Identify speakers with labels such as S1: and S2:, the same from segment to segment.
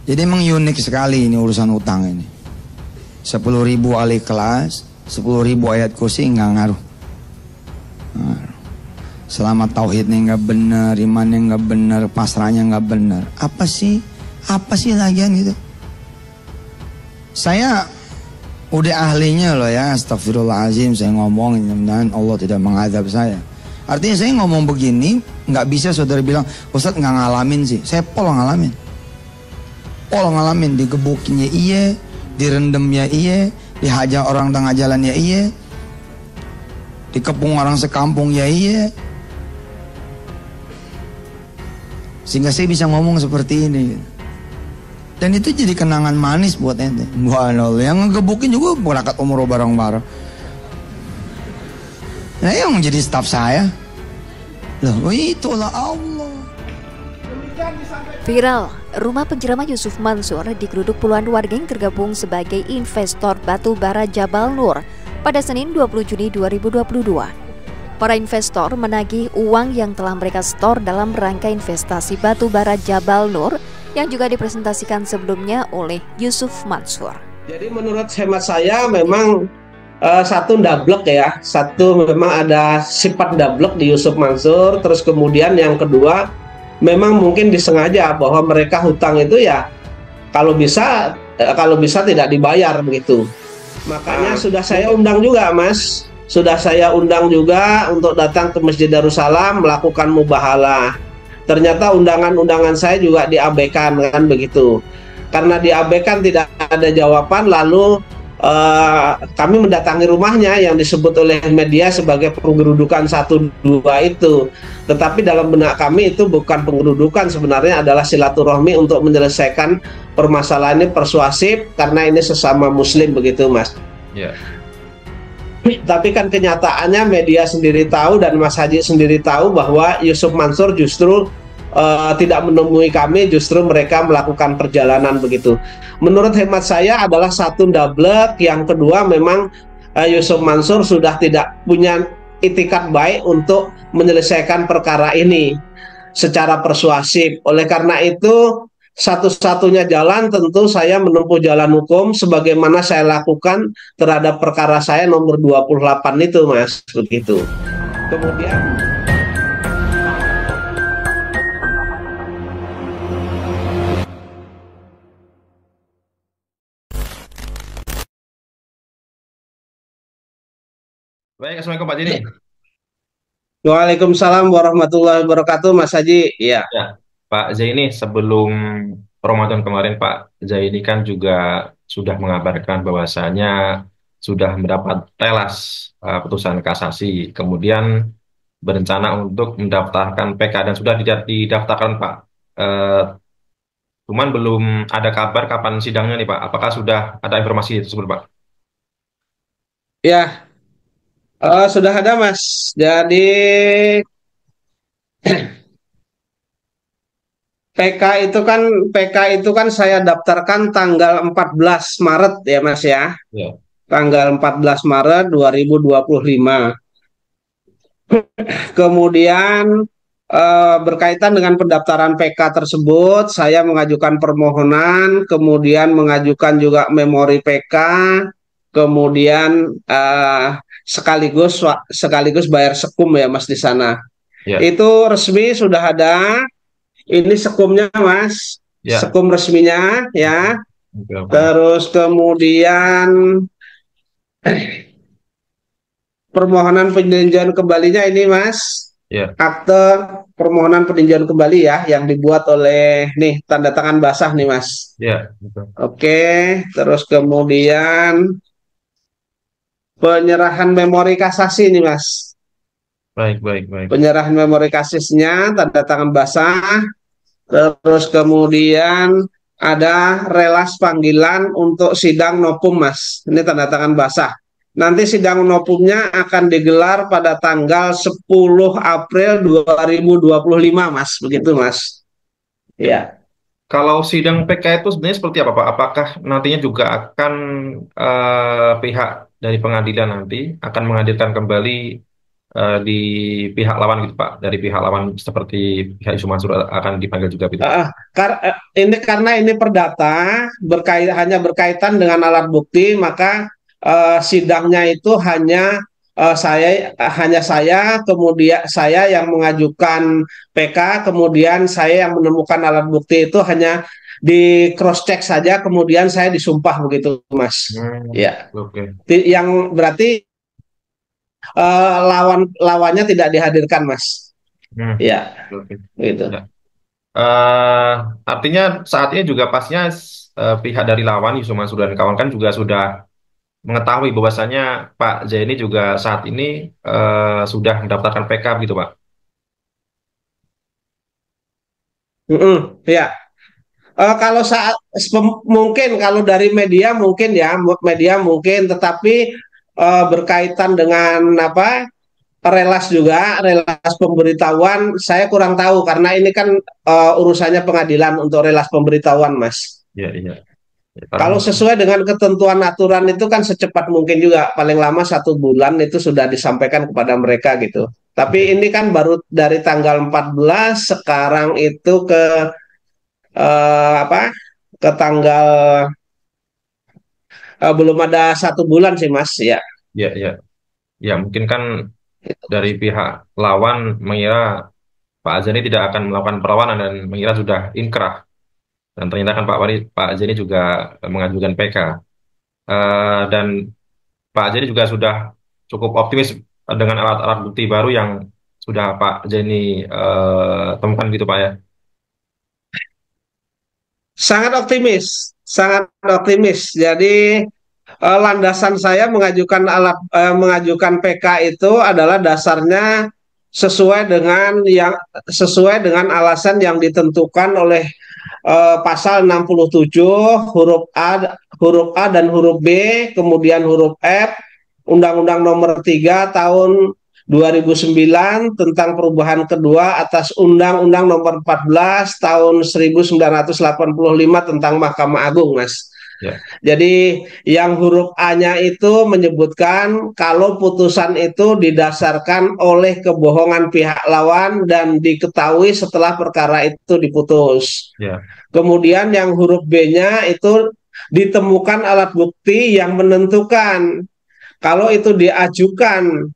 S1: Jadi emang unik sekali ini urusan utang ini. 10.000 ahli kelas, 10.000 ayat kursi nggak ngaruh. Selama tauhidnya nggak benar, imannya nggak benar, pasrahnya nggak benar. Apa sih lagian gitu? Saya udah ahlinya loh ya, astagfirullahaladzim saya ngomong, mudah-mudahan Allah tidak mengadab saya. Artinya saya ngomong begini, nggak bisa saudara bilang, Ustadz nggak ngalamin sih. Saya pol ngalamin. Digebukinnya iya, direndamnya iya, dihajar orang tengah jalan ya iya, dikepung orang sekampung ya iya. Sehingga saya bisa ngomong seperti ini. Dan itu jadi kenangan manis buat ente. Wah, yang ngegebukin juga berangkat umroh bareng-bareng. Nah, yang menjadi staf saya. Loh, itulah Allah.
S2: Viral, rumah penceramah Yusuf Mansur digeruduk puluhan warga yang tergabung sebagai investor batu bara Jabal Nur pada Senin 20 Juni 2022. Para investor menagih uang yang telah mereka setor dalam rangka investasi batu bara Jabal Nur yang juga dipresentasikan sebelumnya oleh Yusuf Mansur.
S3: Jadi menurut hemat saya memang satu ndablek ya, satu memang ada sifat ndablek di Yusuf Mansur. Terus kemudian yang kedua memang mungkin disengaja bahwa mereka hutang itu ya kalau bisa tidak dibayar begitu. Makanya sudah saya undang juga Mas, sudah saya undang juga untuk datang ke Masjid Darussalam melakukan mubahalah. Ternyata undangan-undangan saya juga diabaikan kan begitu. Karena diabaikan tidak ada jawaban, lalu kami mendatangi rumahnya yang disebut oleh media sebagai penggerudukan 1-2 itu. Tetapi dalam benak kami itu bukan penggerudukan, sebenarnya adalah silaturahmi untuk menyelesaikan permasalahan ini persuasif karena ini sesama muslim begitu Mas.
S4: Ya.
S3: Tapi kan kenyataannya media sendiri tahu dan Mas Haji sendiri tahu bahwa Yusuf Mansur justru tidak menemui kami, justru mereka melakukan perjalanan begitu. Menurut hemat saya adalah satu ndablek, yang kedua memang Yusuf Mansur sudah tidak punya itikat baik untuk menyelesaikan perkara ini secara persuasif. Oleh karena itu satu-satunya jalan tentu saya menempuh jalan hukum sebagaimana saya lakukan terhadap perkara saya nomor 28 itu Mas, begitu. Kemudian
S4: Baik, Assalamualaikum Pak Jini.
S3: Waalaikumsalam warahmatullahi wabarakatuh Mas Haji. Iya.
S4: Ya, Pak Zaini, sebelum Ramadan kemarin Pak Zaini kan juga sudah mengabarkan bahwasanya sudah mendapat telas putusan kasasi, kemudian berencana untuk mendaftarkan PK dan sudah didaftarkan Pak. Cuman belum ada kabar kapan sidangnya nih Pak. Apakah sudah ada informasi tersebut Pak?
S3: Ya, sudah ada Mas. Jadi PK itu kan saya daftarkan tanggal 14 Maret ya Mas ya.
S4: Ya.
S3: Tanggal 14 Maret 2025. Kemudian berkaitan dengan pendaftaran PK tersebut, saya mengajukan permohonan, kemudian mengajukan juga memori PK, kemudian sekaligus bayar sekum ya Mas di sana.
S4: Ya.
S3: Itu resmi sudah ada. Ini sekumnya Mas,
S4: Ya.
S3: sekum resminya ya.
S4: Oke.
S3: Terus kemudian permohonan peninjauan kembalinya ini Mas,
S4: Ya.
S3: akte permohonan peninjauan kembali ya yang dibuat oleh nih tanda tangan basah nih Mas.
S4: Ya. Betul.
S3: Oke, terus kemudian penyerahan memori kasasi nih Mas.
S4: Baik.
S3: Penyerahan memori kasasinya tanda tangan basah. Terus kemudian ada relas panggilan untuk sidang nopum Mas. Ini tanda tangan basah. Nanti sidang nopumnya akan digelar pada tanggal 10 April 2025 Mas. Begitu Mas. Ya.
S4: Kalau sidang PK itu sebenarnya seperti apa Pak? Apakah nantinya juga akan pihak dari pengadilan nanti akan menghadirkan kembali di pihak lawan gitu Pak, dari pihak lawan seperti pihak Yusuf Mansur akan dipanggil juga gitu Pak.
S3: Ini karena ini perdata hanya berkaitan dengan alat bukti, maka sidangnya itu hanya saya, kemudian saya yang mengajukan PK, kemudian saya yang menemukan alat bukti itu hanya di cross check saja, kemudian saya disumpah begitu, Mas. Ya,
S4: Oke.
S3: yang berarti lawannya tidak dihadirkan, Mas. Ya,
S4: Oke.
S3: gitu.
S4: Ya. Artinya saat ini juga pastinya pihak dari lawan Yusuf Mansur dan kawan kan juga sudah mengetahui bahwasanya Pak Zaini juga saat ini sudah mendaftarkan PK gitu Pak.
S3: Ya. Kalau mungkin kalau dari media mungkin, tetapi berkaitan dengan relas pemberitahuan saya kurang tahu karena ini kan urusannya pengadilan untuk relas pemberitahuan, Mas.
S4: Iya, iya. Ya,
S3: Kalau sesuai dengan ketentuan aturan itu kan secepat mungkin juga, paling lama 1 bulan itu sudah disampaikan kepada mereka gitu. Tapi ini kan baru dari tanggal 14, sekarang itu apa ke tanggal belum ada 1 bulan sih, Mas. Ya.
S4: ya, ya, ya mungkin kan dari pihak lawan mengira Pak Zaini tidak akan melakukan perlawanan dan mengira sudah inkrah. Dan ternyata kan Pak Zaini juga mengajukan PK. Dan Pak Zaini juga sudah cukup optimis dengan alat-alat bukti baru yang sudah Pak Zaini temukan gitu Pak ya.
S3: Sangat optimis, sangat optimis. Jadi landasan saya mengajukan PK itu adalah dasarnya sesuai dengan alasan yang ditentukan oleh pasal 67 huruf A dan huruf B, kemudian huruf F Undang-Undang Nomor 3 Tahun 2009 tentang perubahan kedua atas Undang-Undang Nomor 14 Tahun 1985 tentang Mahkamah Agung, Mas.
S4: Ya.
S3: Jadi yang huruf A-nya itu menyebutkan kalau putusan itu didasarkan oleh kebohongan pihak lawan dan diketahui setelah perkara itu diputus.
S4: Ya.
S3: Kemudian yang huruf B-nya itu ditemukan alat bukti yang menentukan kalau itu diajukan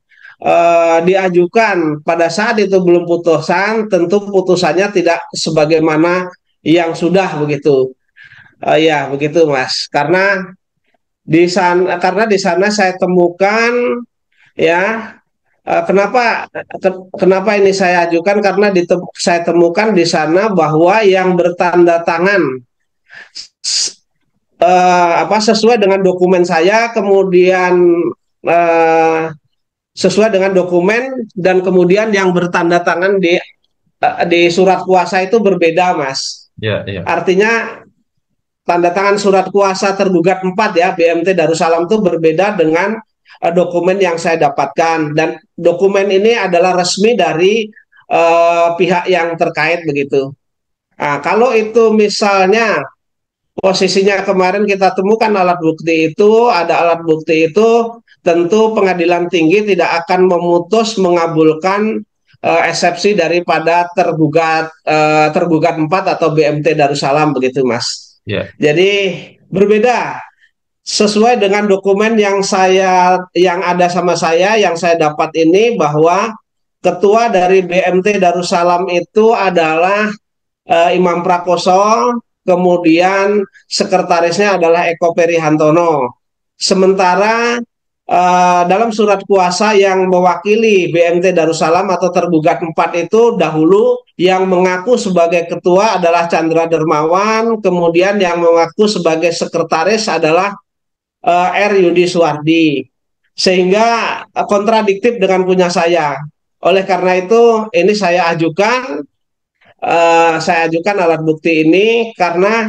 S3: pada saat itu belum putusan, tentu putusannya tidak sebagaimana yang sudah begitu. Ya begitu, Mas. Karena di sana saya temukan ya kenapa ini saya ajukan karena saya temukan di sana bahwa yang bertanda tangan sesuai dengan dokumen saya, kemudian sesuai dengan dokumen dan kemudian yang bertanda tangan di surat kuasa itu berbeda, Mas.
S4: Ya, ya.
S3: Artinya tanda tangan surat kuasa tergugat 4 ya BMT Darussalam itu berbeda dengan dokumen yang saya dapatkan, dan dokumen ini adalah resmi dari pihak yang terkait begitu. Nah, kalau itu misalnya posisinya kemarin kita temukan alat bukti itu, tentu pengadilan tinggi tidak akan mengabulkan eksepsi daripada tergugat 4 atau BMT Darussalam begitu, Mas.
S4: Yeah.
S3: Jadi berbeda sesuai dengan dokumen yang ada sama saya, yang saya dapat ini, bahwa ketua dari BMT Darussalam itu adalah Imam Prakoso, kemudian sekretarisnya adalah Eko Perihantono. Sementara dalam surat kuasa yang mewakili BMT Darussalam atau tergugat 4 itu dahulu yang mengaku sebagai ketua adalah Chandra Dermawan, kemudian yang mengaku sebagai sekretaris adalah R. Yudi Suwardi, sehingga kontradiktif dengan punya saya. Oleh karena itu ini saya ajukan alat bukti ini karena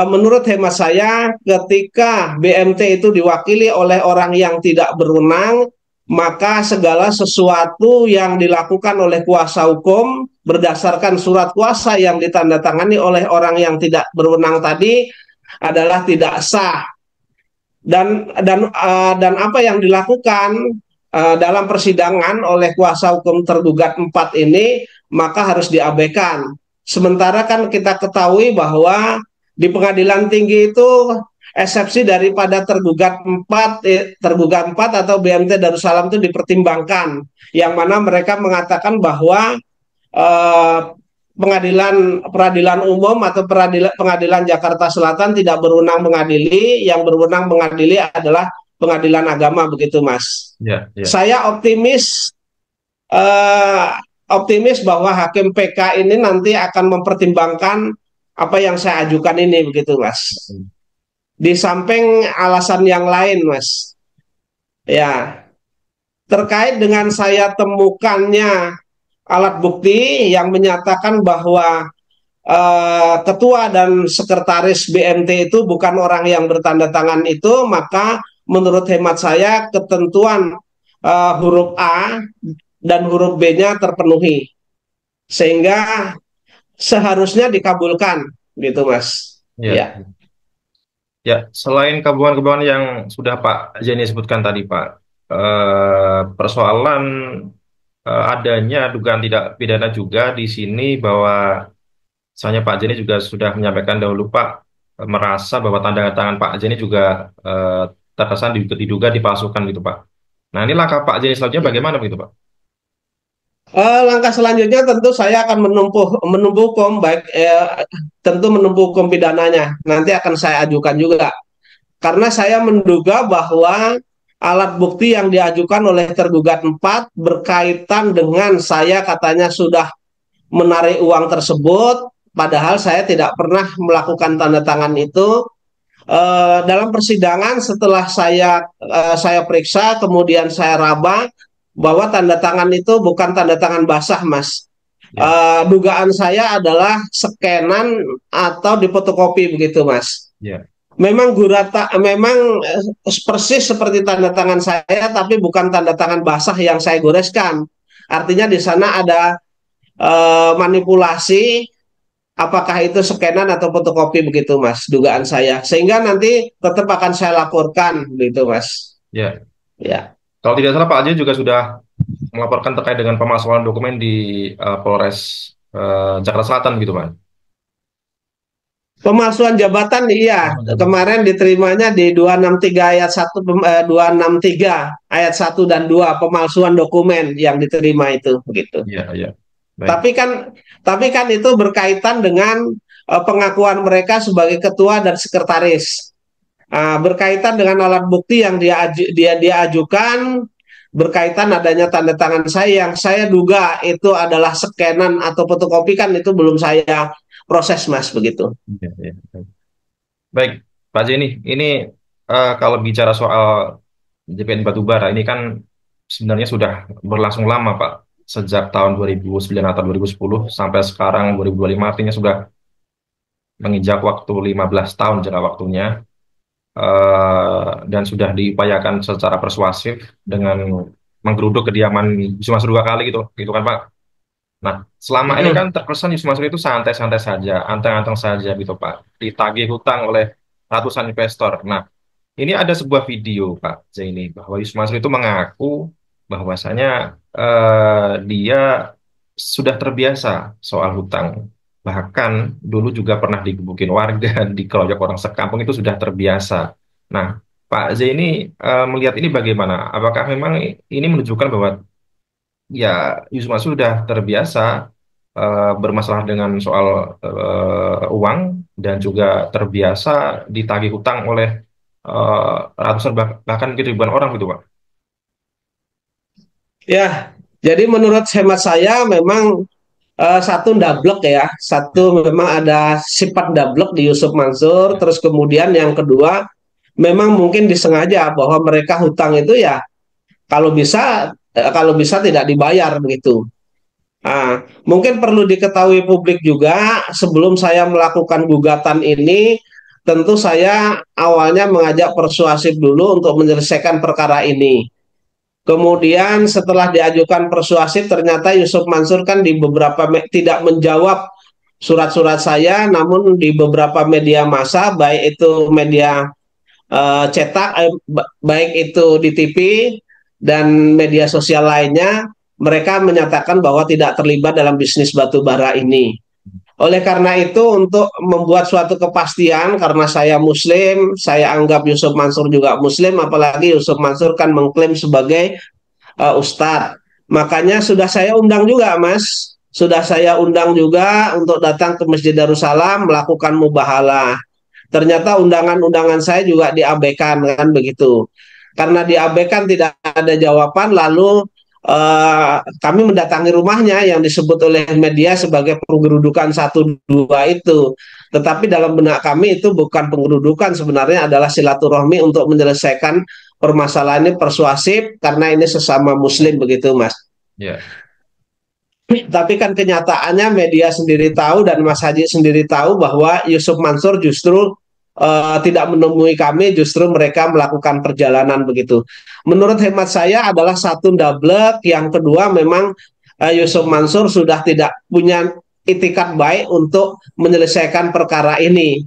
S3: menurut hemat saya, ketika BMT itu diwakili oleh orang yang tidak berwenang, maka segala sesuatu yang dilakukan oleh kuasa hukum berdasarkan surat kuasa yang ditandatangani oleh orang yang tidak berwenang tadi adalah tidak sah. Dan apa yang dilakukan dalam persidangan oleh kuasa hukum tergugat 4 ini, maka harus diabaikan. Sementara kan kita ketahui bahwa di pengadilan tinggi itu eksepsi daripada tergugat 4 atau BMT Darussalam itu dipertimbangkan, yang mana mereka mengatakan bahwa eh, peradilan umum atau pengadilan Jakarta Selatan tidak berwenang mengadili, yang berwenang mengadili adalah pengadilan agama, begitu Mas. Saya optimis bahwa hakim PK ini nanti akan mempertimbangkan apa yang saya ajukan ini, begitu Mas. Di samping alasan yang lain, Mas, ya, terkait dengan saya temukannya alat bukti yang menyatakan bahwa ketua dan sekretaris BMT itu bukan orang yang bertanda tangan itu, maka menurut hemat saya ketentuan huruf A dan huruf B-nya terpenuhi, sehingga seharusnya dikabulkan, gitu Mas. Ya.
S4: Ya, selain kabulkan yang sudah Pak Zaini sebutkan tadi, Pak, persoalan adanya dugaan tidak pidana juga di sini, bahwa misalnya Pak Zaini juga sudah menyampaikan dahulu, Pak, merasa bahwa tanda tangan Pak Zaini juga terkesan diduga dipalsukan gitu, Pak. Nah, ini langkah Pak Zaini selanjutnya bagaimana begitu, Pak?
S3: Langkah selanjutnya tentu saya akan menempuh hukum, baik tentu menempuh hukum pidananya. Nanti akan saya ajukan juga. Karena saya menduga bahwa alat bukti yang diajukan oleh tergugat 4 berkaitan dengan saya katanya sudah menarik uang tersebut, padahal saya tidak pernah melakukan tanda tangan itu. Dalam persidangan setelah saya periksa, kemudian saya raba bahwa tanda tangan itu bukan tanda tangan basah, Mas. Dugaan saya adalah scanan atau difotokopi, begitu Mas. Memang persis seperti tanda tangan saya, tapi bukan tanda tangan basah yang saya goreskan. Artinya di sana ada manipulasi, apakah itu scanan atau fotokopi, begitu Mas, dugaan saya. Sehingga nanti tetap akan saya laporkan, begitu Mas.
S4: Ya.
S3: Kalau
S4: tidak salah Pak Ajay juga sudah melaporkan terkait dengan pemalsuan dokumen di Polres Jakarta Selatan, gitu Pak.
S3: Pemalsuan jabatan, iya, kemarin diterimanya di 263 ayat 1, 263 ayat 1 dan 2, pemalsuan dokumen yang diterima itu, begitu.
S4: Iya.
S3: Tapi kan itu berkaitan dengan pengakuan mereka sebagai ketua dan sekretaris. Berkaitan dengan alat bukti yang dia ajukan, berkaitan adanya tanda tangan saya yang saya duga itu adalah scanan atau fotokopi, kan itu belum saya proses, Mas, begitu.
S4: Baik, Pak Zaini, ini kalau bicara soal JPN Batubara ini kan sebenarnya sudah berlangsung lama, Pak, sejak tahun 2009 atau 2010 sampai sekarang 2025, artinya sudah menginjak waktu 15 tahun jangka waktunya, dan sudah diupayakan secara persuasif dengan menggeruduk kediaman Yusuf Mansur 2 kali gitu kan, Pak. Nah, selama ini kan terkesan Yusuf Mansur itu santai-santai saja, anteng-anteng saja gitu, Pak, ditagih hutang oleh ratusan investor. Nah, ini ada sebuah video, Pak Zaini, bahwa Yusuf Mansur itu mengaku bahwasanya dia sudah terbiasa soal hutang. Bahkan dulu juga pernah digebukin warga, dikeroyok orang sekampung, itu sudah terbiasa. Nah, Pak Zaini melihat ini bagaimana? Apakah memang ini menunjukkan bahwa ya Yusuf Mansur sudah terbiasa bermasalah dengan soal uang, dan juga terbiasa ditagih hutang oleh ratusan bahkan ribuan orang gitu, Pak?
S3: Ya, jadi menurut hemat saya memang satu ndablek ya, satu memang ada sifat ndablek di Yusuf Mansur, terus kemudian yang kedua memang mungkin disengaja bahwa mereka hutang itu ya kalau bisa tidak dibayar, begitu. Mungkin perlu diketahui publik juga, sebelum saya melakukan gugatan ini, tentu saya awalnya mengajak persuasif dulu untuk menyelesaikan perkara ini. Kemudian setelah diajukan persuasif, ternyata Yusuf Mansur kan di beberapa tidak menjawab surat-surat saya, namun di beberapa media massa, baik itu media cetak, baik itu di TV dan media sosial lainnya, mereka menyatakan bahwa tidak terlibat dalam bisnis batu bara ini. Oleh karena itu, untuk membuat suatu kepastian, karena saya Muslim, saya anggap Yusuf Mansur juga Muslim, apalagi Yusuf Mansur kan mengklaim sebagai ustadz. Makanya sudah saya undang juga, Mas. Sudah saya undang juga untuk datang ke Masjid Darussalam melakukan mubahalah. Ternyata undangan-undangan saya juga diabaikan, kan begitu. Karena diabaikan tidak ada jawaban, lalu kami mendatangi rumahnya yang disebut oleh media sebagai penggerudukan 1-2 itu. Tetapi dalam benak kami itu bukan penggerudukan, sebenarnya adalah silaturahmi untuk menyelesaikan permasalahan ini, persuasif, karena ini sesama Muslim begitu, Mas.
S4: Ya.
S3: Tapi kan kenyataannya media sendiri tahu dan Mas Haji sendiri tahu bahwa Yusuf Mansur justru tidak menemui kami, justru mereka melakukan perjalanan begitu. Menurut hemat saya adalah satu double, yang kedua memang Yusuf Mansur sudah tidak punya itikat baik untuk menyelesaikan perkara ini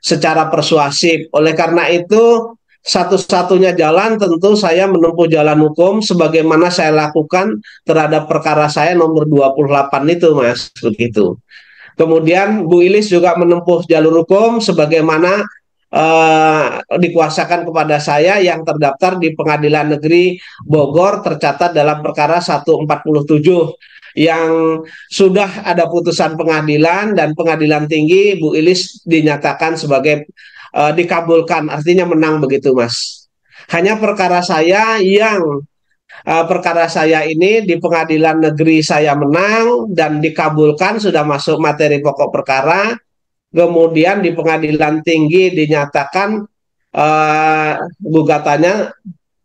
S3: secara persuasif. Oleh karena itu, satu-satunya jalan tentu saya menempuh jalan hukum sebagaimana saya lakukan terhadap perkara saya nomor 28 itu, Mas, begitu. Kemudian Bu Ilis juga menempuh jalur hukum sebagaimana dikuasakan kepada saya yang terdaftar di Pengadilan Negeri Bogor, tercatat dalam perkara 147 yang sudah ada putusan pengadilan, dan pengadilan tinggi Bu Ilis dinyatakan sebagai dikabulkan, artinya menang begitu, Mas. Hanya perkara saya ini di pengadilan negeri saya menang dan dikabulkan, sudah masuk materi pokok perkara. Kemudian di pengadilan tinggi dinyatakan gugatannya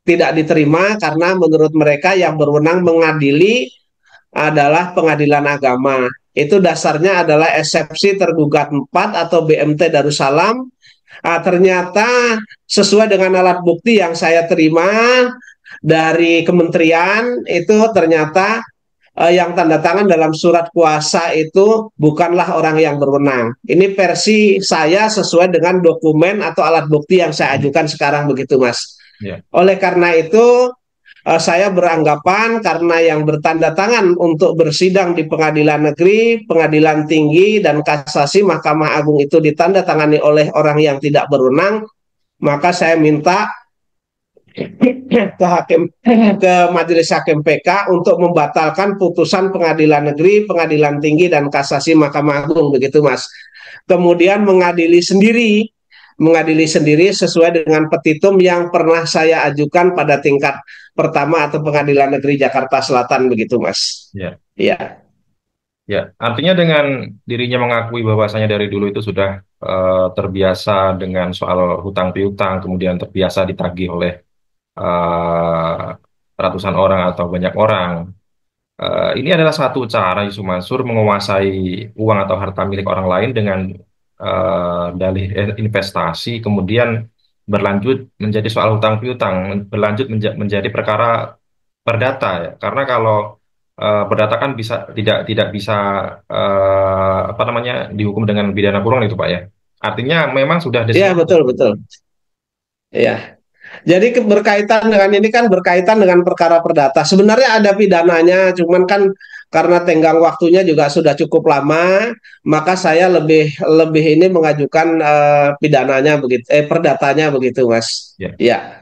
S3: tidak diterima karena menurut mereka yang berwenang mengadili adalah pengadilan agama. Itu dasarnya adalah eksepsi tergugat 4 atau BMT Darussalam. Ternyata sesuai dengan alat bukti yang saya terima dari kementerian, itu ternyata yang tanda tangan dalam surat kuasa itu bukanlah orang yang berwenang. Ini versi saya sesuai dengan dokumen atau alat bukti yang saya ajukan sekarang begitu, Mas.
S4: Ya.
S3: Oleh karena itu saya beranggapan karena yang bertanda tangan untuk bersidang di pengadilan negeri, pengadilan tinggi, dan kasasi Mahkamah Agung itu ditandatangani oleh orang yang tidak berwenang, maka saya minta ke Majelis Hakim PK untuk membatalkan putusan pengadilan negeri, pengadilan tinggi, dan kasasi Mahkamah Agung begitu, Mas. Kemudian mengadili sendiri sesuai dengan petitum yang pernah saya ajukan pada tingkat pertama atau Pengadilan Negeri Jakarta Selatan begitu, Mas.
S4: Ya.
S3: Ya.
S4: Ya, artinya dengan dirinya mengakui bahwasanya dari dulu itu sudah terbiasa dengan soal hutang piutang, kemudian terbiasa ditagih oleh ratusan orang atau banyak orang. Ini adalah satu cara Yusuf Mansur menguasai uang atau harta milik orang lain dengan dalih investasi, kemudian berlanjut menjadi soal hutang piutang, berlanjut menjadi perkara perdata ya. Karena kalau perdata kan tidak bisa dihukum dengan pidana kurungan itu, Pak ya. Artinya memang sudah
S3: Iya, betul. Iya. Jadi berkaitan dengan ini kan berkaitan dengan perkara perdata. Sebenarnya ada pidananya, cuman kan karena tenggang waktunya juga sudah cukup lama, maka saya lebih ini mengajukan pidananya begitu, perdatanya begitu, Mas.
S4: Ya.
S3: Ya.